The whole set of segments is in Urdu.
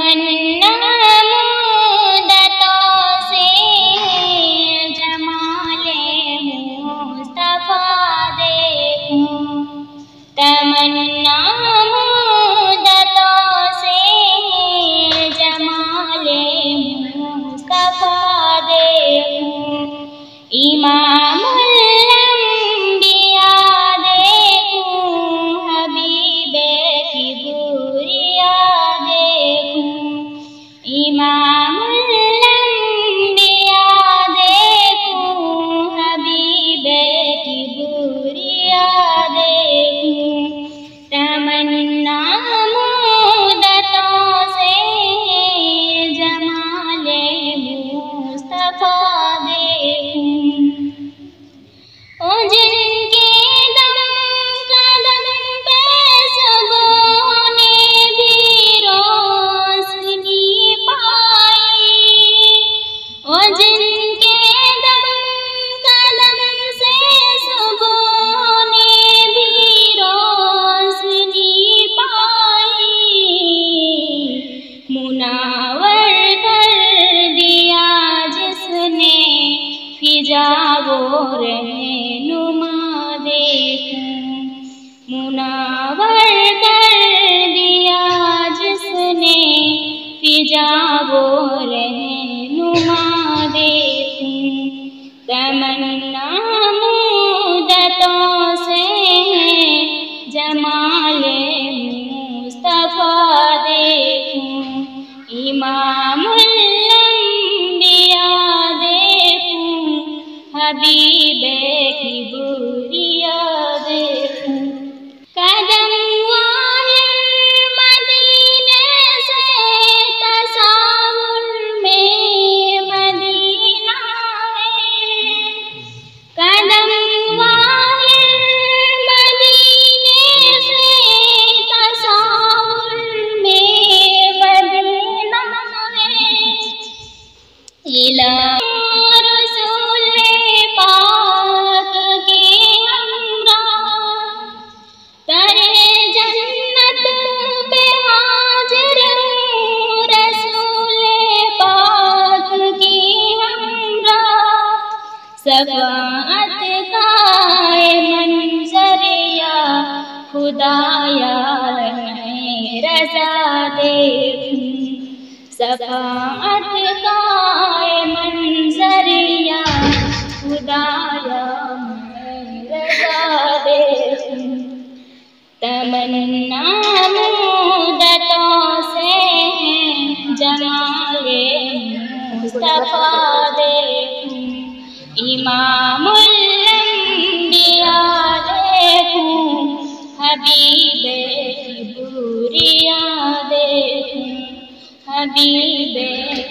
تمنا مدتوں سے جمال مصطفیٰ دیکھوں، تمنا مدتوں سے جمال مصطفیٰ دیکھوں، امام الانبیاء دیکھوں، حبیب کبریا دیکھوں، امام الانبیاء دیکھوں، حبیب کبریا دیکھوں، تمنا مدتوں سے جمال مصطفیٰ دیکھوں، جن کے قدم پہ صبح نے بھی روشنی پائی، جن کے قدم سے صبح نے بھی روشنی پائی، منور کر دیا جس نے فضا وہ رہنما دیکھوں، منور کر دیا جس نے فضا وہ رہنما دیکھوں، تمنا مدتوں سے جمال مصطفیٰ دیکھوں، امام الانبیاء دیکھوں، حبیب کبریا دیکھوں، قدم والے مدینے سے تصور میں مدینہ ہے، قدم والے مدینے سے تصور میں مدینہ ہے، رسول پاک کے ہمراہ ترے جنت پہ حاضر ہوں، رسول پاک کی ہمراہ شفاعت کا منظر یا خدایا میں رضا دیکھوں، شفاعت کا منظر یا خدایا میں رضا دیکھوں، تمنا مدتوں سے جمال مصطفیٰ دیکھوں، امام الانبیاء دیکھوں، حبیب کبریا دیکھوں، حبیب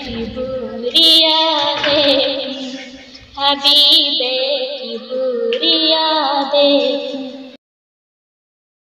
کبریا دیکھوں، حبیب